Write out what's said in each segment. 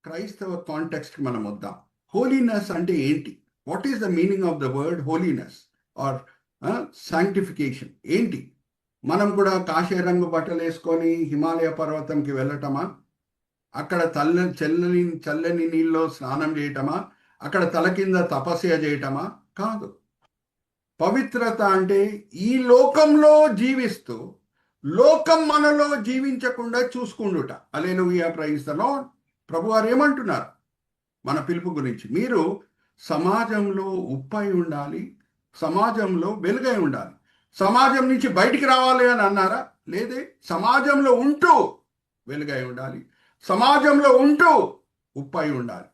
క్రైస్తవ కాంటెక్స్ట్కి మనం వద్దాం. హోలీనెస్ అంటే ఏంటి? What is the meaning of the word holiness or sanctification ఏంటి? మనం కూడా కాషాయ రంగు బట్టలు వేసుకొని హిమాలయ పర్వతంకి వెళ్ళటమా? అక్కడ చల్లని నీళ్ళలో స్నానం చేయటమా? అక్కడ తల కింద తపస్య చేయటమా? కాదు. పవిత్రత అంటే ఈ లోకంలో జీవిస్తూ లోకం మనలో జీవించకుండా చూసుకుండుట. హల్లెలూయా, ప్రైజ్ ద లార్డ్. ప్రభువారు ఏమంటున్నారు మన పిలుపు గురించి? మీరు సమాజంలో ఉప్పై ఉండాలి, సమాజంలో వెలుగై ఉండాలి. సమాజం నుంచి బయటికి రావాలి అని అన్నారా? లేదే. సమాజంలో ఉంటూ వెలుగై ఉండాలి, సమాజంలో ఉంటూ ఉప్పై ఉండాలి.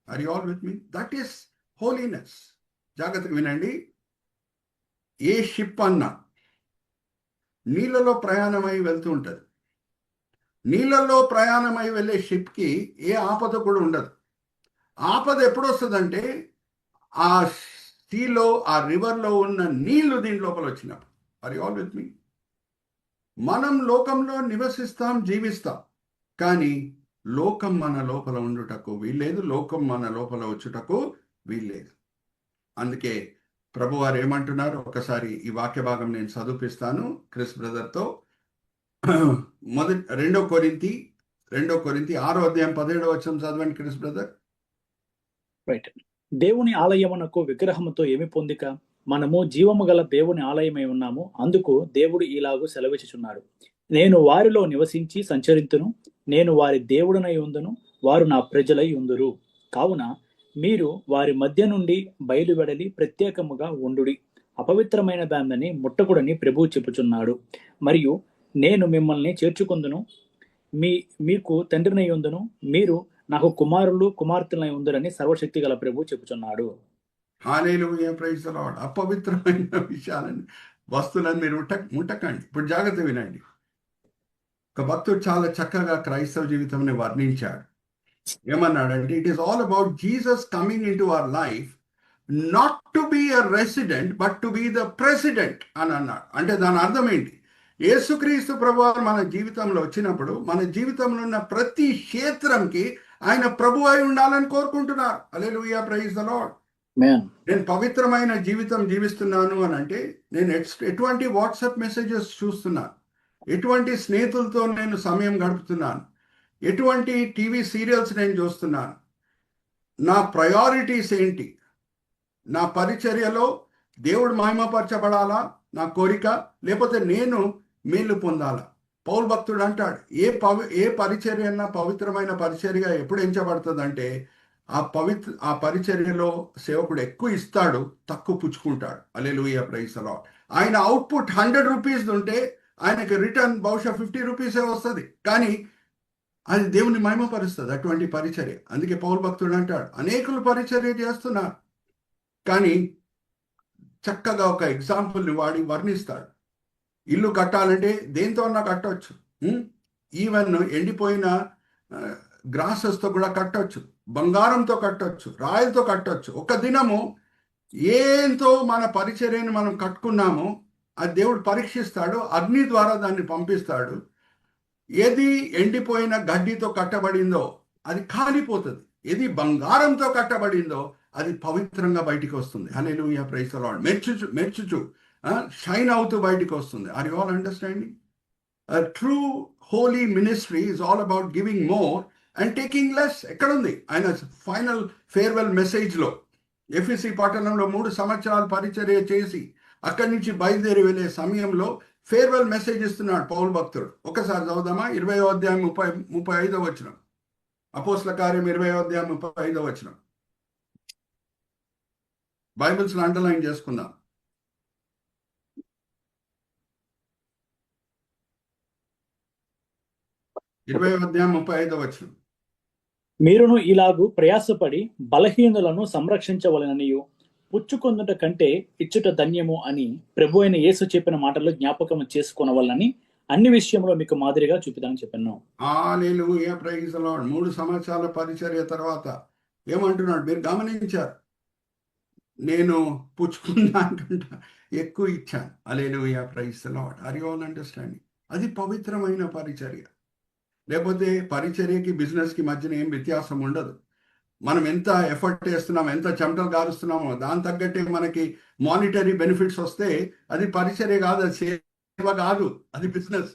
Are you all with me? That is holiness. జాగ్రత్తగా వినండి. ఏ షిప్ అన్నా నీళ్ళలో ప్రయాణమై వెళ్తూ ఉంటుంది. నీళ్ళల్లో ప్రయాణమై వెళ్ళే షిప్కి ఏ ఆపద కూడా ఉండదు. ఆపద ఎప్పుడు వస్తుందంటే ఆ సీలో, ఆ రివర్లో ఉన్న నీళ్లు దీని లోపల వచ్చినప్పుడు. ఆర్ యు ఆల్ విత్ మీ? మనం లోకంలో నివసిస్తాం, జీవిస్తాం, కానీ లోకం మన లోపల ఉండుటకు వీల్లేదు, లోకం మన లోపల వచ్చుటకు వీల్లేదు. అందుకే ప్రభువారు ఏమంటున్నారు? ఒకసారి ఈ వాక్య భాగం నేను చదివిపిస్తాను క్రిస్ బ్రదర్తో. రెండో కొరింథీ 6:17 చదవండి క్రిస్ బ్రదర్. రైట్. దేవుని ఆలయమునకు విగ్రహముతో ఏమి పొందిక? మనము జీవము గల దేవుని ఆలయమై ఉన్నాము. అందుకు దేవుడు ఇలాగూ సెలవిచ్చుచున్నాడు, నేను వారిలో నివసించి సంచరింతును, నేను వారి దేవుడనై ఉందును, వారు నా ప్రజలై ఉందురు. కావున మీరు వారి మధ్య నుండి బయలువెడలి ప్రత్యేకముగా ఉండుడి. అపవిత్రమైన దానిని ముట్టకుడని ప్రభువు చెప్పుచున్నాడు. మరియు నేను మిమ్మల్ని చేర్చుకుందును, మీకు తండ్రినై ఉందును, మీరు నాకు కుమారులు కుమార్తెలై ఉందరని సర్వశక్తి గల ప్రభువు చెప్పుచున్నాడు. హల్లెలూయా, ప్రైజ్ ది లార్డ్. అపవిత్రమైన విషయాలని, వస్తువులను మీరు ముట్టకండి. ఇప్పుడు జాగ్రత్త వినండి. ఒక భక్తుడు చాలా చక్కగా క్రైస్తవ జీవితంని వర్ణించాడు. ఏమన్నాడంటే, it is all about Jesus coming in to our life, not to be a resident but to be the president అని అన్నాడు. అంటే దాని అర్థం ఏంటి? యేసుక్రీస్తు ప్రభువారు మన జీవితంలో వచ్చినప్పుడు మన జీవితంలో ఉన్న ప్రతి క్షేత్రంకి ఆయన ప్రభు అయి ఉండాలని కోరుకుంటున్నారు. హల్లెలూయా, ప్రైజ్ ది లార్డ్. నేను పవిత్రమైన జీవితం జీవిస్తున్నాను అని అంటే నేను ఎటువంటి వాట్సాప్ మెసేజెస్ చూస్తున్నాను, ఎటువంటి స్నేహితులతో నేను సమయం గడుపుతున్నాను, ఎటువంటి టీవీ సీరియల్స్ నేను చూస్తున్నాను, నా ప్రయారిటీస్ ఏంటి, నా పరిచర్యలో దేవుడు మహిమపరచబడాలా నా కోరిక, లేకపోతే నేను మేలు పొందాలా? పౌలు భక్తుడు అంటాడు, ఏ పరిచర్య అన్నా పవిత్రమైన పరిచర్యగా ఎప్పుడు ఎంచబడుతుందంటే ఆ పరిచర్యలో సేవకుడు ఎక్కువ ఇస్తాడు, తక్కువ పుచ్చుకుంటాడు. హల్లెలూయా, ప్రైజ్ ది లార్డ్. ఆయన అవుట్పుట్ 100 రూపీస్ ఉంటే ఆయనకి రిటర్న్ బహుశా 50 రూపీసే వస్తుంది, కానీ అది దేవుని మహిమపరుస్తుంది అటువంటి పరిచర్య. అందుకే పౌలు భక్తుడు అంటాడు, అనేకులు పరిచర్య చేస్తున్నారు, కానీ చక్కగా ఒక ఎగ్జాంపుల్ని వాడి వర్ణిస్తాడు. ఇల్లు కట్టాలంటే దేంతో అన్నా కట్టవచ్చు, ఈవెన్ ఎండిపోయిన గ్రాసెస్తో కూడా కట్టవచ్చు, బంగారంతో కట్టవచ్చు, రాయలతో కట్టవచ్చు. ఒక దినము ఏంతో మన పరిచర్యను మనం కట్టుకున్నామో అది దేవుడు పరీక్షిస్తాడు, అగ్ని ద్వారా దాన్ని పంపిస్తాడు. ఏది ఎండిపోయిన గడ్డితో కట్టబడిందో అది కాలిపోతుంది, ఏది బంగారంతో కట్టబడిందో అది పవిత్రంగా బయటికి వస్తుంది. Hallelujah, praise the lord. మెర్చుచు షైన్ అవుతూ బయటికి వస్తుంది. Are you all understanding? True holy ministry is all about giving more and taking less. ఎక్కడుంది ఆయన ఫైనల్ ఫేర్వెల్ మెసేజ్లో? ఎఫెసీ పట్టణంలో 3 సంవత్సరాలు పరిచర్య చేసి అక్కడి నుంచి బయలుదేరి వెళ్ళే సమయంలో ఫేర్వెల్ మెసేజ్ ఇస్తున్నాడు పౌలు భక్తుడు. ఒకసారి చదువుదామా? 20వ అధ్యాయం 35వ వచనం. అపోస్తల కార్యం 20వ అధ్యాయం 35వ వచనం. బైబిల్స్ అండర్లైన్ చేసుకుందాం. 20వ అధ్యాయం 35వ వచనం. మీరును ఇలాగు ప్రయాసపడి బలహీనులను సంరక్షించవలననియు పుచ్చుకొందుట కంటే ఇచ్చుట ధన్యము అని ప్రభు అయిన యేసు చెప్పిన మాటలు జ్ఞాపకం చేసుకొనవలనని అన్ని విషయంలో మీకు మాదిరిగా చూపిదామని చెప్పాను. హల్లెలూయా, ప్రైజ్ ది లార్డ్. 3 సంవత్సరాల పరిచర్య తర్వాత ఏమంటున్నాడు మీరు గమనించారు? నేను పుచ్చుకున్నా అంటుంటా ఎక్కువ ఇచ్చాను. హల్లెలూయా, praise the lord. Are you all understanding? అది పవిత్రమైన పరిచర్య. లేకపోతే పరిచర్యకి బిజినెస్కి మధ్యన ఏం వ్యత్యాసం ఉండదు. మనం ఎంత ఎఫర్ట్ చేస్తున్నాం, ఎంత చెమటలు గారుస్తున్నామో దాని తగ్గట్టే మనకి మానిటరీ బెనిఫిట్స్ వస్తే అది పరిచర్య కాదు, అది సేవ కాదు, అది బిజినెస్.